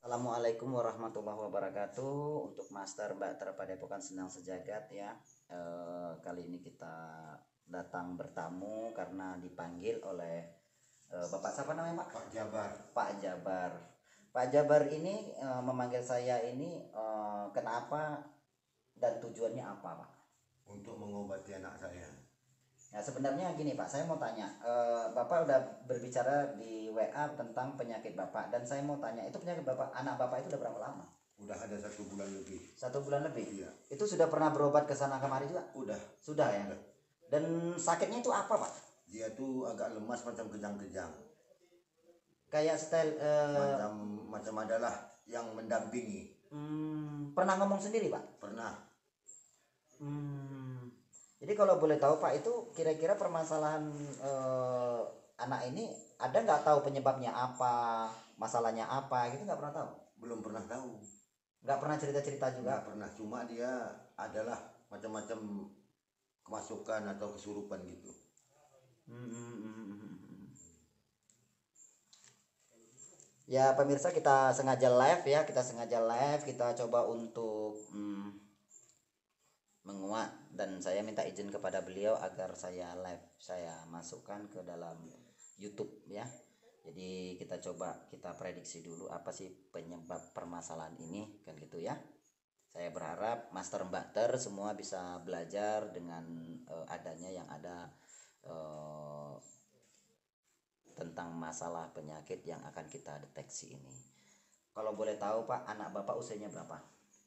Assalamualaikum warahmatullahi wabarakatuh. Untuk Master Mbak Terpadepokan Senang Sejagat ya. Kali ini kita datang bertamu karena dipanggil oleh Bapak siapa namanya Pak? Pak Jabar. Pak Jabar. Pak Jabar ini memanggil saya ini kenapa dan tujuannya apa Pak? Untuk mengobati anak saya. Nah sebenarnya gini Pak, saya mau tanya, Bapak udah berbicara di WA tentang penyakit Bapak dan saya mau tanya itu penyakit Bapak, anak Bapak itu udah berapa lama? Udah ada 1 bulan lebih. 1 bulan lebih? Iya. Itu sudah pernah berobat ke sana kemari juga? Udah. Sudah ya? Udah. Dan sakitnya itu apa Pak? Dia tuh agak lemas, macam kejang-kejang. Kayak style Macam adalah yang mendampingi. pernah ngomong sendiri Pak? Pernah. Jadi kalau boleh tahu Pak, itu kira-kira permasalahan anak ini ada nggak tahu penyebabnya apa, masalahnya apa gitu, nggak pernah tahu? Belum pernah tahu. Nggak pernah cerita-cerita juga? Nggak pernah. Cuma dia adalah macam-macam kemasukan atau kesurupan gitu. Ya pemirsa, kita sengaja live ya, kita coba untuk menguat, dan saya minta izin kepada beliau agar saya live, saya masukkan ke dalam YouTube ya. Jadi kita prediksi dulu apa sih penyebab permasalahan ini kan gitu ya. Saya berharap Master Mbak Ter semua bisa belajar dengan adanya yang ada tentang masalah penyakit yang akan kita deteksi ini. Kalau boleh tahu Pak, anak Bapak usianya berapa?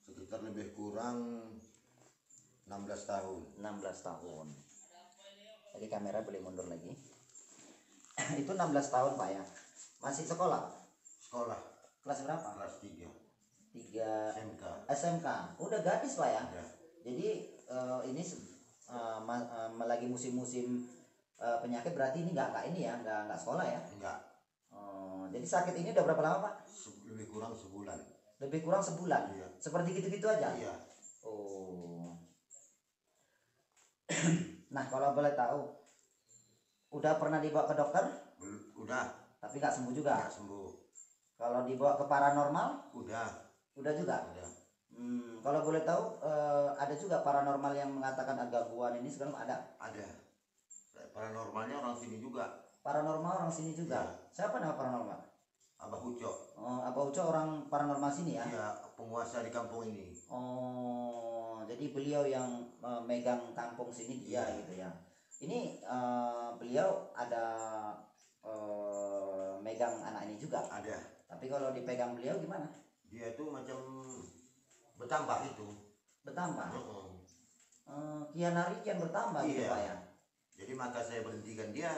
Sekitar lebih kurang 16 tahun. 16 tahun. Lagi kamera boleh mundur lagi. Itu 16 tahun Pak ya. Masih sekolah? Sekolah. Kelas berapa? Kelas 3. 3 SMK. SMK. Udah gadis Pak ya? Ya. Jadi ini lagi musim-musim penyakit, berarti ini nggak ini ya, nggak sekolah ya? Enggak. Jadi sakit ini udah berapa lama Pak? Lebih kurang sebulan. Lebih kurang sebulan? Iya. Seperti gitu-gitu aja? Iya. Oh. Nah kalau boleh tahu, udah pernah dibawa ke dokter? Udah. Tapi nggak sembuh juga? Nggak sembuh. Kalau dibawa ke paranormal? Udah. Udah juga? Udah. Kalau boleh tahu, ada juga paranormal yang mengatakan ada gangguan ini sekarang ada? Ada. Paranormalnya orang sini juga. Paranormal orang sini juga? Ya. Siapa nama paranormal? Abah Ucok. Abah Ucok orang paranormal sini ya? Iya, penguasa di kampung ini. Oh, jadi beliau yang megang kampung sini dia gitu ya. Ini beliau ada megang anak ini juga? Ada. Tapi kalau dipegang beliau gimana? Dia itu macam bertambah itu. Bertambah? Kian hari kian bertambah gitu Pak ya? Jadi maka saya berhentikan dia.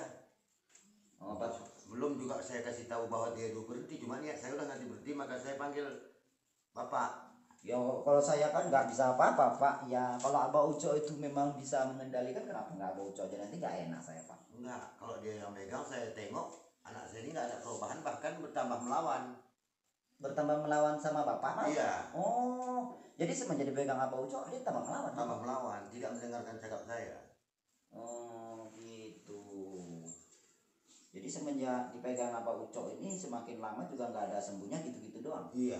Pak. Belum juga saya kasih tahu bahwa dia itu berhenti, cuma ya saya udah ngasih berhenti, maka saya panggil Bapak. Ya kalau saya kan nggak bisa apa-apa Pak. Ya kalau Abah Uco itu memang bisa mengendalikan, kenapa nggak Abah Uco aja, nanti nggak enak saya Pak. Enggak, kalau dia yang megang saya tengok anak saya ini nggak ada perubahan, bahkan bertambah melawan. Bertambah melawan sama Bapak Mas? Iya. Oh, jadi semenjak dipegang Abah Uco dia tambah melawan? Tambah melawan, tidak mendengarkan cakap saya. Oh gitu. Jadi semenjak dipegang Abah Uco ini semakin lama juga nggak ada sembuhnya, gitu-gitu doang? Iya.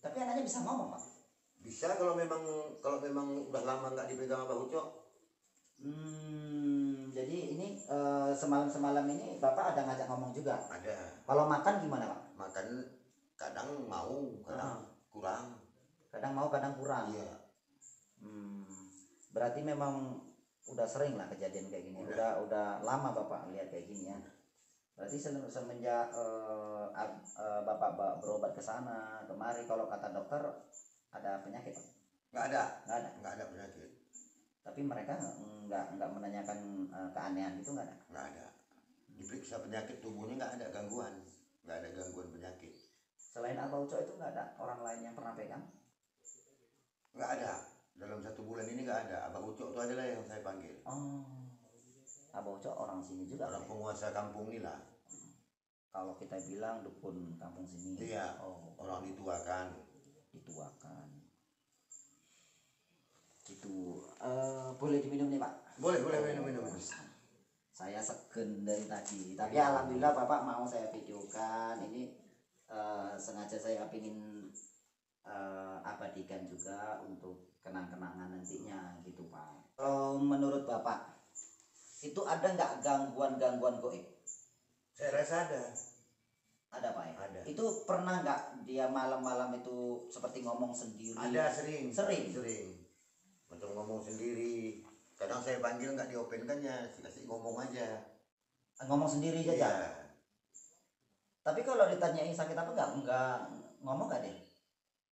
Tapi anaknya bisa ngomong Pak? Bisa kalau memang udah lama nggak dipegang Abah Ucok. Jadi ini semalam ini Bapak ada ngajak ngomong juga? Ada. Kalau makan gimana Pak? Makan kadang mau, kadang kurang. Kadang mau, kadang kurang. Iya. Berarti memang udah sering lah kejadian kayak gini. Udah lama Bapak lihat kayak gini ya. Berarti semenjak Bapak berobat ke sana kemari, kalau kata dokter ada penyakit? Nggak ada. Nggak ada penyakit. Tapi mereka nggak menanyakan keanehan gitu, nggak ada? Nggak ada. Diperiksa penyakit tubuhnya nggak ada gangguan. Nggak ada gangguan penyakit. Selain Abah Uco itu nggak ada orang lain yang pernah pegang? Nggak ada. Dalam 1 bulan ini nggak ada. Abah Uco itu adalah yang saya panggil. Oh, Abah Uco orang sini juga? Orang penguasa kampung ini lah. Kalau kita bilang dukun kampung sini. Iya. Oh, orang dituakan. Itu boleh diminum nih Pak? Boleh minum. Saya segen dari tadi, tapi alhamdulillah Bapak mau saya videokan ini. sengaja saya pingin abadikan juga untuk kenang-kenangan nantinya gitu Pak. Menurut Bapak itu ada nggak gangguan-gangguan goib? Saya rasa ada. Ada Pak ya? Ada. Itu pernah nggak dia malam-malam itu seperti ngomong sendiri? Ada, sering. Sering? Sering. Untuk ngomong sendiri. Kadang saya panggil nggak diopenkan ya, kasih ngomong aja. Ngomong sendiri aja? Iya. Tapi kalau ditanyain sakit apa nggak ngomong nggak deh?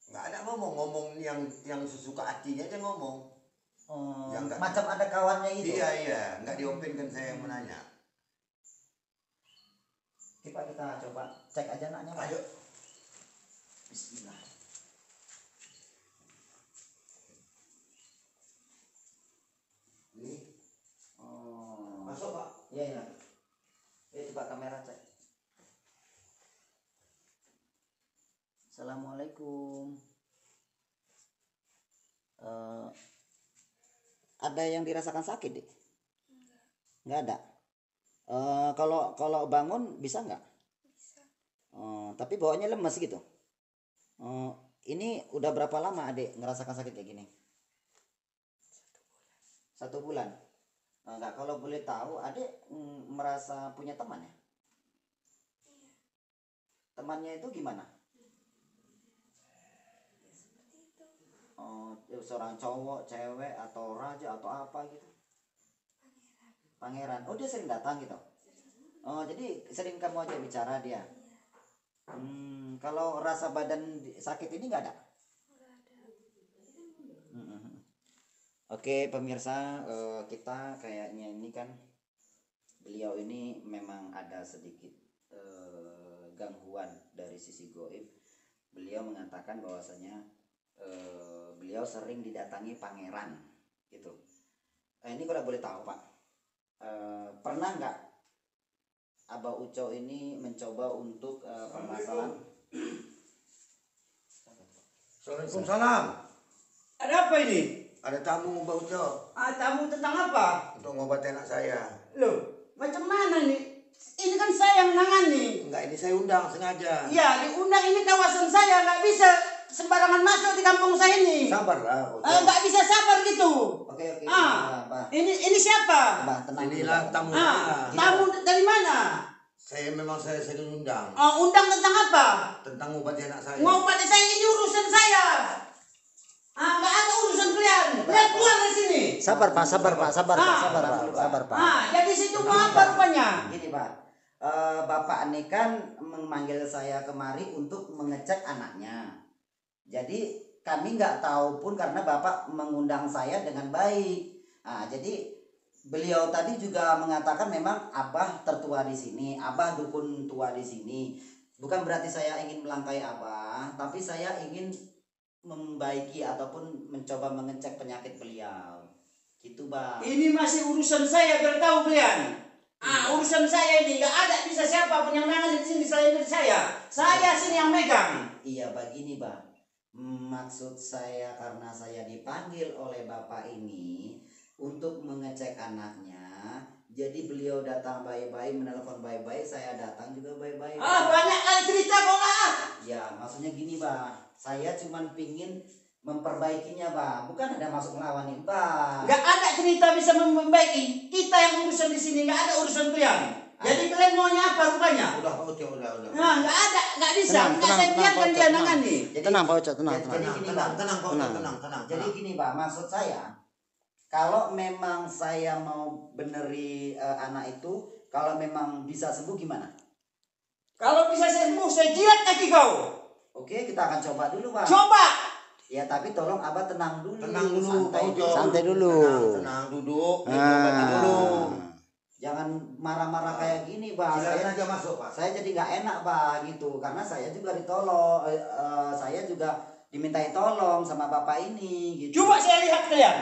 Nggak ada ngomong yang sesuka hatinya aja ngomong. Yang nggak- Macam ada kawannya itu? Iya, nggak diopenkan saya yang menanya. Oke Pak, kita coba cek aja naknya Pak. Ayo. Bismillah. Ini Oh. masuk Pak. Iya iya. Coba kamera cek. Assalamualaikum. Ada yang dirasakan sakit deh? Nggak ada. Kalau bangun bisa nggak? Bisa. Tapi bawaannya lemes gitu. Ini udah berapa lama adik ngerasakan sakit kayak gini? 1 bulan. Enggak, kalau boleh tahu adik merasa punya teman ya? Iya. Temannya itu gimana? Ya seperti itu. Seorang cowok, cewek, atau raja atau apa gitu? Pangeran. Pangeran. Oh dia sering datang gitu? Jadi sering kamu aja bicara dia? Iya. Kalau rasa badan sakit ini nggak ada? Nggak ada. Oke pemirsa, kita kayaknya ini kan beliau ini memang ada sedikit gangguan dari sisi goib. Beliau mengatakan bahwasanya beliau sering didatangi pangeran gitu. Ini kalau boleh tahu Pak, pernah nggak Abah Uco ini mencoba untuk permasalahan? Waalaikumsalam. Ada apa ini? Ada tamu Mbak Uco Tamu tentang apa? untuk ngobati anak saya. Loh, macam mana nih? Ini kan saya yang menangani. Enggak, ini saya undang sengaja. Ya, diundang ini kawasan saya, nggak bisa sembarangan masuk di kampung saya ini. Sabarlah Uco. Nggak bisa sabar gitu. Oke. Bah. Ini siapa? Bah, tenang. Inilah dulu, tamu Bah. saya. Tamu dari mana? Saya sering undang Undang tentang apa? tentang ngobati anak saya. Ngobati saya ini urusan saya. Nggak ada urusan kalian. Kalian keluar dari sini. Sabar Pak. Sabar Pak. Jadi situ mau apa rupanya? Gini Pak, Bapak ini kan memanggil saya kemari untuk mengecek anaknya. Jadi kami nggak tahu pun karena Bapak mengundang saya dengan baik. Jadi beliau tadi juga mengatakan memang Abah tertua di sini, Abah dukun tua di sini. Bukan berarti saya ingin melangkai Abah, tapi saya ingin membaiki ataupun mencoba mengecek penyakit beliau. Gitu Bang. Ini masih urusan saya, biar tahu kalian. Urusan saya ini nggak ada bisa siapa pun yang nangan di sini selain dari saya. Saya sini yang megang. Iya begini Bang. Maksud saya karena saya dipanggil oleh Bapak ini untuk mengecek anaknya. Jadi beliau datang baik-baik, menelpon baik-baik, saya datang juga baik-baik. Banyak kali cerita kok lah. Ya maksudnya gini Bang. Saya cuman pingin memperbaikinya Bang. Bukan ada masuk melawan nih Bang. Nggak ada cerita bisa membaiki. Kita yang urusan di sini nggak ada urusan kalian. Jadi kalian maunya apa rupanya? Udah Pak Uco, udah. Nggak ada, nggak bisa. Nggak saya biarkan dia nangani. Tenang Pak Uco, tenang. Tenang Pak Uco, tenang. Jadi gini Pak, maksud saya kalau memang saya mau beneri anak itu, kalau memang bisa sembuh gimana? Kalau bisa sembuh, saya jilat kaki kau. Oke, kita akan coba dulu Pak. Coba. Ya tapi tolong Abah tenang dulu. Tenang dulu Pak Uco. Santai dulu. Tenang, duduk, diobati dulu. Jangan marah-marah kayak gini Pak. Silakan aja masuk Pak. Saya jadi nggak enak Pak gitu, karena saya juga ditolong, saya juga dimintai tolong sama Bapak ini gitu. Coba saya lihat kalian.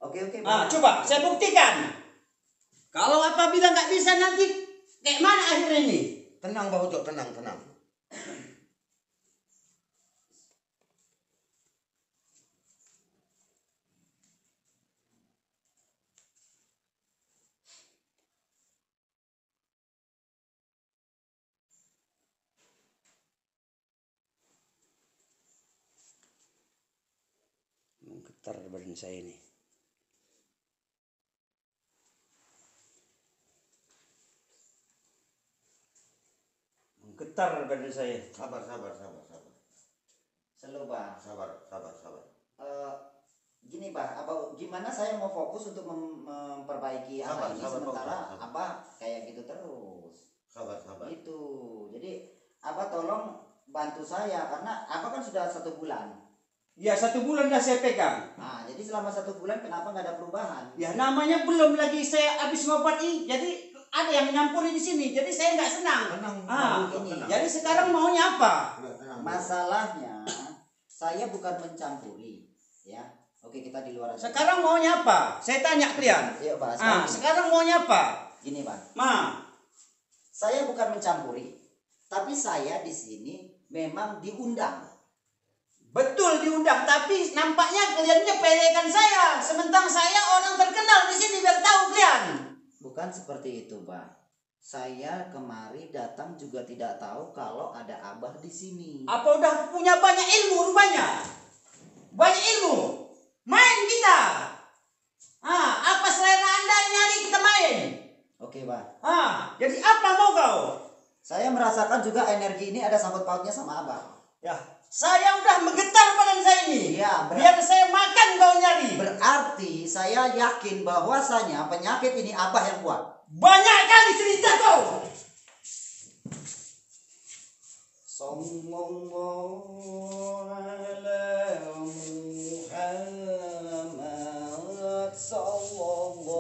Oke. Coba saya buktikan. Kalau apabila nggak bisa nanti kayak mana akhirnya ini? Tenang Pak Uco, tenang. Getar badan saya ini. Getar badan saya. Sabar, sabar, sabar, sabar. Selalu Bah. Sabar, sabar, sabar. Gini Bah, gimana saya mau fokus untuk memperbaiki Sabar, ini sabar, sementara sabar. Abah kayak gitu terus. Sabar, sabar. Itu. Jadi Abah tolong bantu saya karena Abah kan sudah 1 bulan. Ya 1 bulan dah saya pegang. Nah, jadi selama 1 bulan kenapa nggak ada perubahan? Ya namanya belum lagi saya habis ngobati, jadi ada yang nyampuri di sini, jadi saya nggak senang. Tenang, ini. tenang. Jadi sekarang maunya apa? Tenang. Masalahnya saya bukan mencampuri, ya. Oke, kita di luar aja. Sekarang maunya apa? Saya tanya kalian. Yuk bahas. Sekarang maunya apa? Gini Bang, Saya bukan mencampuri, tapi saya di sini memang diundang. betul diundang, tapi nampaknya kalian nyepelekan saya. Sementara saya orang terkenal di sini, biar tahu kalian. Bukan seperti itu, Bang. Saya kemari datang juga tidak tahu kalau ada Abah di sini. Apa udah punya banyak ilmu rupanya? Banyak ilmu. Main kita. Apa selera Anda nyari kita main? Oke, Bang. Jadi apa mau kau? Saya merasakan juga energi ini ada sangkut pautnya sama Abah. Ya, saya udah menggetar badan saya ini. Iya, biar saya makan kau nyari. Berarti saya yakin bahwasanya penyakit ini Abah yang buat. Banyak kali cerita kau. Sallallahu ala Muhammad sallallahu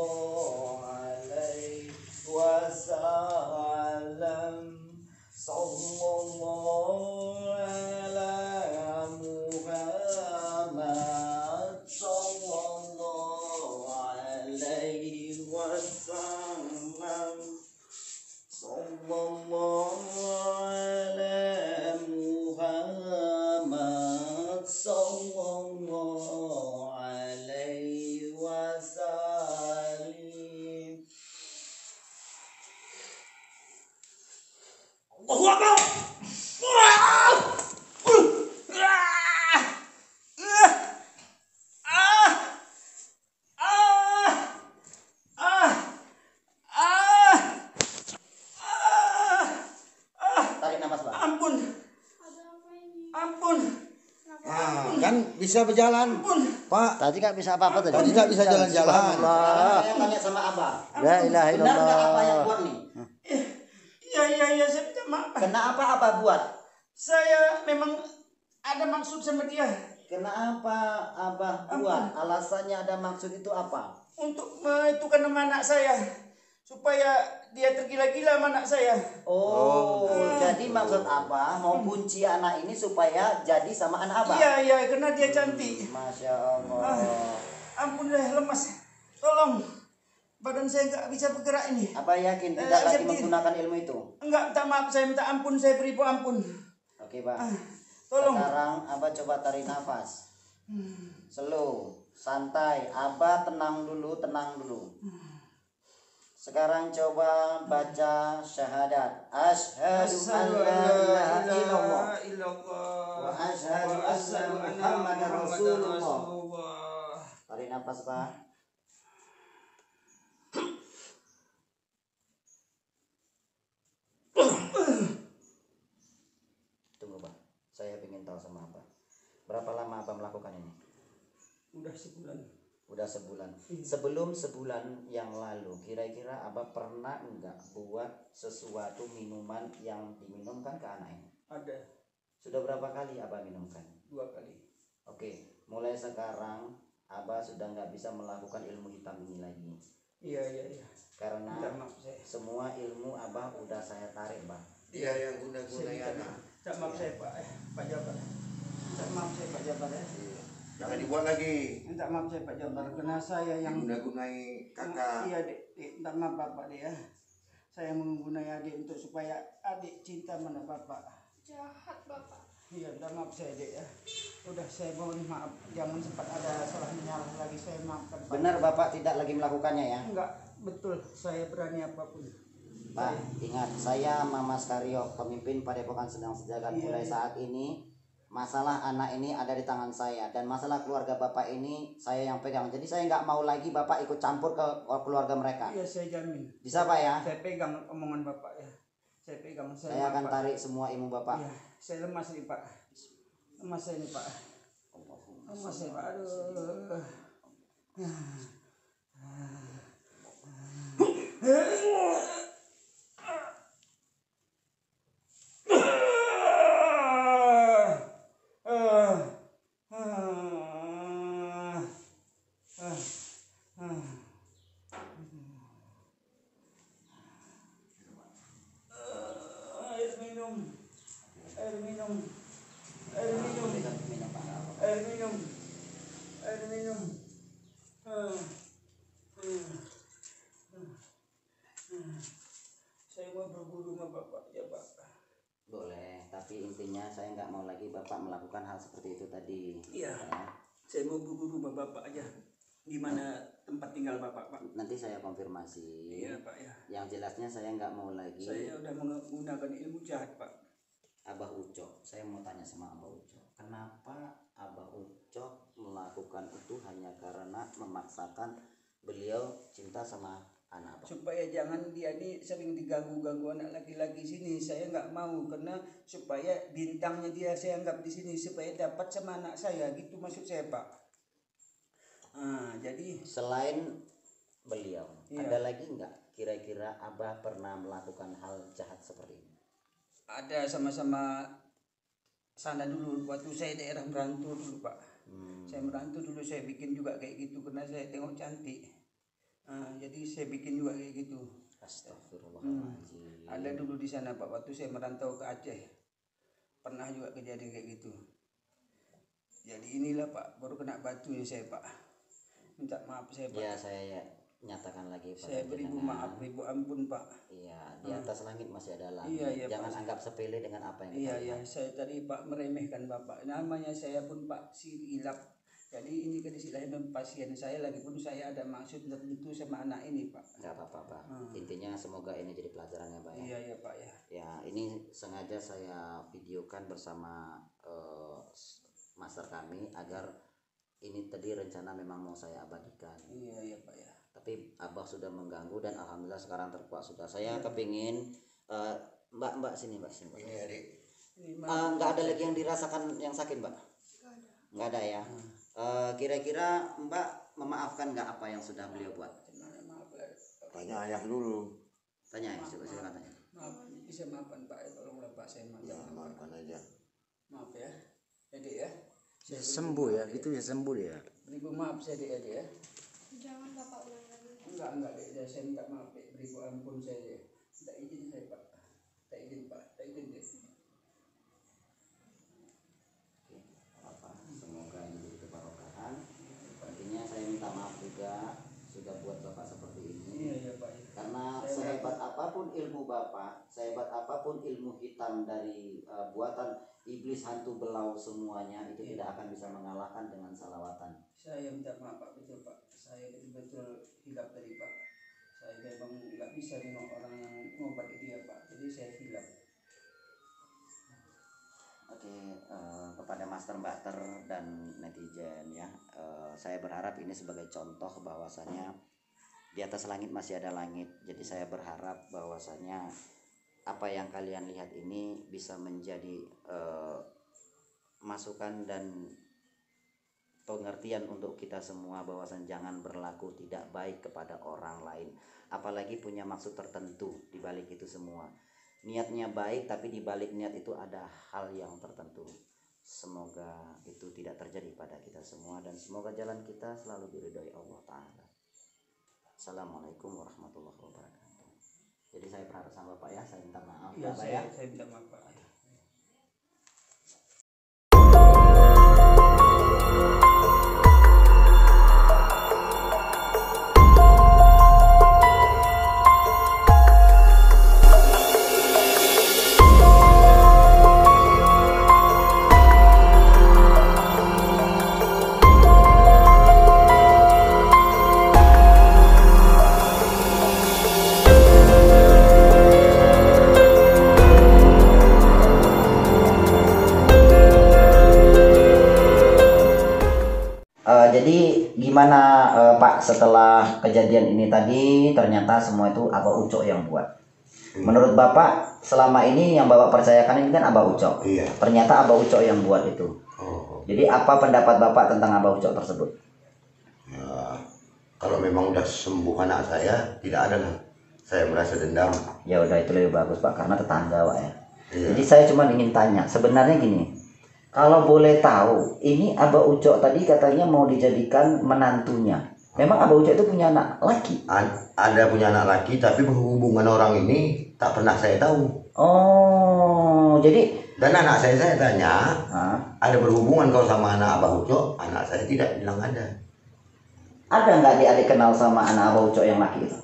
alaihi wasallam. Sallallahu ala Muhammad sallallahu alaihi wasallam. Sallallahu ala Muhammad sallallahu alaihi wasallam. Allahu Akbar. Tarik nafas, Bang. Ampun, Ada apa ini? ampun, Kan bisa berjalan, ampun. Pak. Tadi nggak bisa apa-apa tadi. Tadi tak bisa jalan-jalan. Sekarang saya tanya sama Abah. La ilaha Benar nggak illallah. Abah yang buat nih? Iya, saya minta maaf. Kenapa Abah buat? Saya memang ada maksud sama dia Kenapa Abah buat? Alasannya ada maksud itu apa? untuk menentukan nama anak saya supaya dia tergila-gila sama anak saya. Oh, jadi maksud Abah mau kunci anak ini supaya jadi sama anak Abah? Iya, karena dia cantik. Masya Allah. Ampun deh, lemas. Tolong, badan saya nggak bisa bergerak ini. Abah yakin tidak lagi menggunakan ilmu itu? Enggak, minta maaf, saya minta ampun, saya beri ampun. Oke, Bang. Tolong. Sekarang Abah coba tarik nafas. Slow, santai. Abah tenang dulu, tenang dulu. Sekarang coba baca syahadat. Asyhadu an la ilaha illallah wa asyhadu anna Muhammadar Rasulullah. Tarik nafas, Pak. Tunggu, Bang. Saya ingin tahu sama Abah. Berapa lama Abah melakukan ini? Udah sebulan. Udah sebulan. Sebelum sebulan yang lalu, kira-kira Abah pernah enggak buat sesuatu minuman yang diminumkan ke anaknya? Ada Sudah berapa kali Abah minumkan? 2 kali. Oke, mulai sekarang Abah sudah nggak bisa melakukan ilmu hitam ini lagi. Iya. Karena Minta maaf saya. semua ilmu Abah udah saya tarik, Bang. Dia yang guna-guna Saya anak. minta maaf saya Pak Jabar. Minta maaf saya Pak Jabar ya. Jangan dibuat lagi. Minta maaf saya Pak Jabar karena saya yang Guna-gunai kakak. Iya dek, minta maaf Bapak dek ya. Saya menggunakan adik untuk supaya adik cinta mana Bapak. Jahat Bapak. Iya, minta maaf saya dek ya. Udah saya mohon maaf, jangan sempat ada salah menyalah lagi, saya maafkan Pak. Benar Bapak tidak lagi melakukannya ya? Enggak, betul, saya berani apapun. Pak, ingat saya Mamas Karyo, pemimpin Padepokan Sedang Sejagat. Iya, Mulai iya. saat ini masalah anak ini ada di tangan saya dan masalah keluarga bapak ini saya yang pegang. Jadi saya nggak mau lagi bapak ikut campur ke keluarga mereka. Iya, saya jamin. Bisa pak ya? Saya pegang omongan bapak ya. Saya pegang. Saya akan tarik semua ilmu bapak. Iya, saya lemas nih pak. Lemas saya nih pak. Lemas saya pak. Aduh. Air minum. Air minum. Air minum. Air minum. Air minum. Saya mau berguru sama bapak ya pak. Boleh, tapi intinya saya nggak mau lagi bapak melakukan hal seperti itu tadi. Iya. Ya. Saya mau berguru sama bapak aja. Di mana tempat tinggal bapak pak? Nanti saya konfirmasi. Iya pak ya. Yang jelasnya saya nggak mau lagi. Saya udah menggunakan ilmu jahat pak. Abah Ucok, saya mau tanya sama Abah Ucok, kenapa Abah Ucok melakukan itu hanya karena memaksakan beliau cinta sama anak Abah? Supaya jangan dia nih sering diganggu-ganggu anak laki-laki sini. Saya nggak mau karena supaya bintangnya dia saya anggap di sini supaya dapat sama anak saya gitu maksud saya pak. Jadi Selain beliau, Iya. ada lagi nggak kira-kira Abah pernah melakukan hal jahat seperti ini? ada sama-sama sana dulu waktu saya daerah merantau dulu pak. Saya merantau dulu saya bikin juga kayak gitu karena saya tengok cantik. Jadi saya bikin juga kayak gitu. Astagfirullahaladzim. Ada dulu di sana pak waktu saya merantau ke Aceh. Pernah juga kejadian kayak gitu. Jadi inilah pak baru kena batunya saya pak. Minta maaf saya pak. Ya saya nyatakan lagi pada Saya beribu jenengan. maaf, beribu ampun pak. Iya, di atas langit masih ada langit. Iya, iya, Jangan Pak. anggap sepele dengan apa yang Iya kita ya, lihat. saya tadi pak meremehkan bapak. Namanya saya pun pak silap. Jadi ini kedisilahan pasien saya lagi pun saya ada maksud tertentu sama anak ini pak. Nggak apa-apa Pak. Intinya semoga ini jadi pelajaran ya Pak ya. Iya ya pak ya. Ya, ini sengaja saya videokan bersama master kami agar ini tadi rencana memang mau saya abadikan. Iya ya pak ya. Tapi Abah sudah mengganggu dan alhamdulillah sekarang terkuat sudah. Saya kepingin Mbak sini Mbak. Ini adik. Ini Nggak ada lagi yang dirasakan yang sakit Mbak? Nggak ada ya. Kira-kira Mbak memaafkan nggak apa yang sudah beliau buat? maaf ya. Tanya ayah dulu. Tanya ya, coba silakan tanya. Maaf, bisa maafkan pak ya, tolonglah pak saya maafkan. Ya, maafkan aja. Maaf ya. Jadi ya. Ya, sembuh ya, gitu ya sembuh ya. Beribu maaf saya dek ya. Jangan bapak ulang lagi. Enggak dek, saya minta maaf dek. Beribu ampun saya dek. Minta izin saya pak. Tak izin pak, tak izin dek. Apa? Semoga ini jadi keberkahan. Intinya saya minta maaf juga sudah buat bapak seperti ini. Iya ya pak. Karena sehebat apapun ilmu bapak, sehebat apapun ilmu hitam dari buatan iblis hantu belau semuanya itu tidak akan bisa mengalahkan dengan salawatan. Saya minta maaf pak, betul pak. Saya betul hilap tadi pak. Saya memang nggak bisa nengok orang yang ngobati dia pak. Jadi saya hilap. Oke, kepada Master Mbakter dan netizen ya, saya berharap ini sebagai contoh bahwasanya di atas langit masih ada langit. Jadi saya berharap bahwasanya apa yang kalian lihat ini bisa menjadi masukan dan pengertian untuk kita semua bahwasanya jangan berlaku tidak baik kepada orang lain, apalagi punya maksud tertentu di balik itu semua. Niatnya baik tapi di balik niat itu ada hal yang tertentu. Semoga itu tidak terjadi pada kita semua dan semoga jalan kita selalu diridhoi Allah Ta'ala. Assalamualaikum warahmatullahi wabarakatuh. Jadi saya berharap sama Bapak ya, saya minta maaf Iya Bapak ya. saya minta maaf pak. Jadi gimana Pak setelah kejadian ini tadi ternyata semua itu Abah Ucok yang buat. Menurut Bapak selama ini yang Bapak percayakan ini kan Abah Ucok. Iya. Ternyata Abah Ucok yang buat itu. Oh. Jadi apa pendapat Bapak tentang Abah Ucok tersebut? Ya, kalau memang udah sembuh anak saya, tidak ada lah. Saya merasa dendam. Ya udah itu lebih bagus Pak karena tetangga Pak ya. Iya. Jadi saya cuma ingin tanya sebenarnya gini. Kalau boleh tahu, ini Abah Ucok tadi katanya mau dijadikan menantunya. Memang Abah Ucok itu punya anak laki? Ada punya anak laki, tapi hubungan orang ini tak pernah saya tahu. Oh, jadi Dan anak saya tanya, Hah? ada berhubungan kau sama anak Abah Ucok? Anak saya tidak bilang ada. Ada nggak adik kenal sama anak Abah Ucok yang laki itu?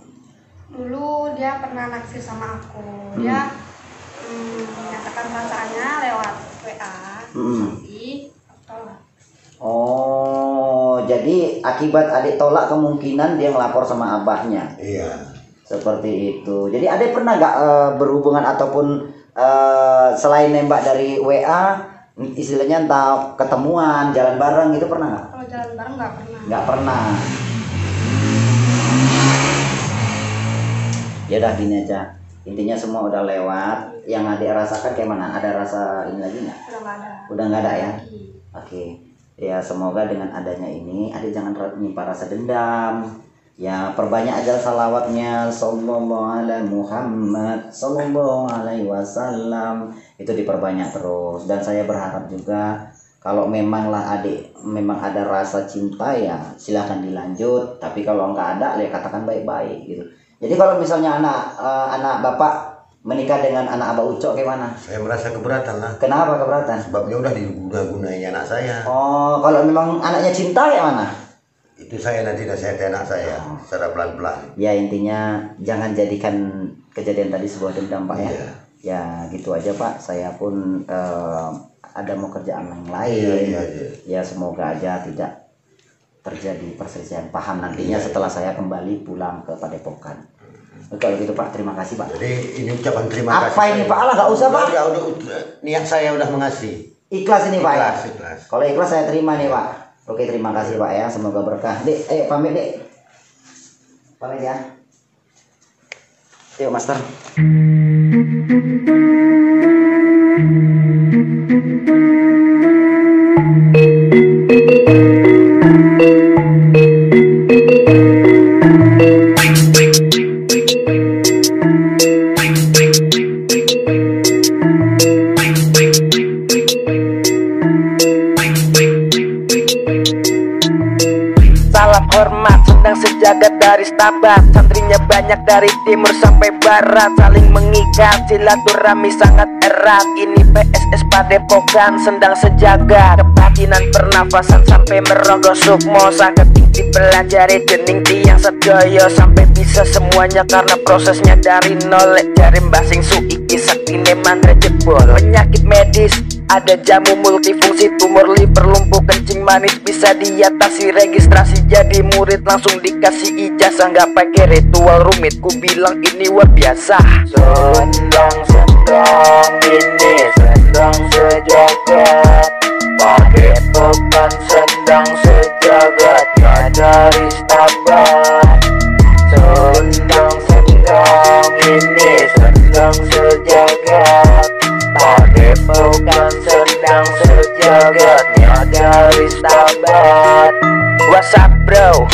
Dulu dia pernah naksir sama aku. Dia menyatakan perasaannya lewat WA. Tapi aku tolak. Oh, jadi akibat adik tolak kemungkinan dia ngelapor sama abahnya. Iya. Seperti itu. Jadi adik pernah nggak berhubungan ataupun selain nembak dari WA, istilahnya entah ketemuan, jalan bareng gitu pernah nggak? Kalau jalan bareng nggak pernah. Nggak pernah. Ya udah gini aja. Intinya semua udah lewat. Yang adik rasakan kayak mana? Ada rasa ini lagi nggak? Udah nggak ada. Udah nggak ada ya? Lagi. Oke. Ya semoga dengan adanya ini adik jangan menyimpan rasa dendam. Ya perbanyak aja salawatnya sallallahu alaihi Muhammad sallallahu alaihi wasallam. Itu diperbanyak terus. Dan saya berharap juga kalau memanglah adik memang ada rasa cinta ya silahkan dilanjut. Tapi kalau nggak ada ya katakan baik-baik gitu. Jadi kalau misalnya anak bapak menikah dengan anak Abah Ucok gimana? Saya merasa keberatan lah. Kenapa keberatan? Sebabnya udah diguna-gunai anak saya. Oh, kalau memang anaknya cinta ya mana? Itu saya nanti dah saya ke anak saya secara pelan-pelan. Ya intinya jangan jadikan kejadian tadi sebuah dendam Pak ya. Iya. Ya gitu aja Pak. Saya pun ada mau kerjaan yang lain. Iya. Ya semoga aja tidak terjadi perselisihan paham nantinya setelah saya kembali pulang ke Padepokan. Kalau gitu Pak, terima kasih Pak. Jadi ini ucapan terima kasih. Apa ini Pak? Alah nggak usah Pak. Udah, niat saya udah mengasihi. Ikhlas ini Pak ya. Ikhlas. Kalau ikhlas saya terima nih Pak. Oke terima kasih Pak ya. Semoga berkah. Dek, ayo pamit Dek. Pamit ya. Yuk Master. Hormat sedang sejagat dari Stabat, santrinya banyak dari timur sampai barat, saling mengikat silaturahmi sangat erat. Ini PSS Padepokan sedang sejagat, kebatinan pernafasan sampai merogoh sukmo, sakit dipelajari dening tiang sedaya sampai bisa semuanya karena prosesnya dari nol. Jari basing suiki saktine mantra jebol, penyakit medis ada jamu multifungsi, tumor liver, lumpuh kencing manis bisa diatasi, registrasi jadi murid langsung dikasih ijazah, nggak pakai ritual rumit, ku bilang ini luar biasa. Sendang ini sendang sejagat, Padepokan sendang sejagat ya dari Stabat. Sendang ini sendang sejagat, Padepokan sedang sejagatnya dari Stabat. What's up bro?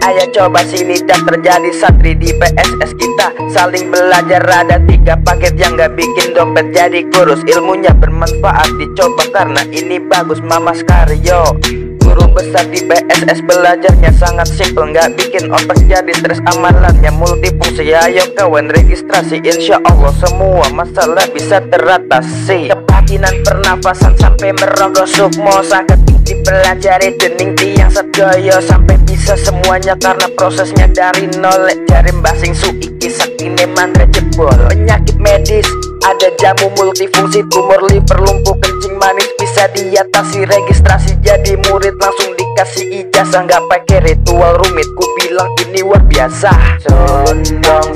Ayo coba sini dah terjadi santri di PSS kita, saling belajar ada 3 paket yang gak bikin dompet jadi kurus, ilmunya bermanfaat dicoba karena ini bagus Mamas Karyo. Guru besar di PSS belajarnya sangat simpel, nggak bikin otak jadi stres, amalannya multifungsi. Ayo kawan registrasi, insya Allah semua masalah bisa teratasi. Kebatinan pernafasan sampai merogoh sukmo, sakit dipelajari dening tiang sedaya sampai bisa semuanya karena prosesnya dari nol. Jari basing suiki saktine mantra jebol, penyakit medis ada jamu multifungsi, tumor liver, lumpuh kencing manis bisa diatasi, registrasi jadi murid langsung dikasih ijazah, nggak pakai ritual rumit, ku bilang ini luar biasa. Sendang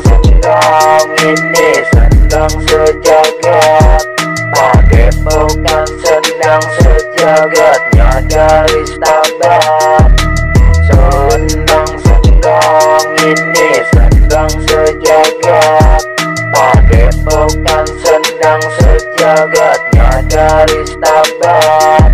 ini sendang sejagat, Padepokan sendang sejagatnya dari Stabat. dari Stabat.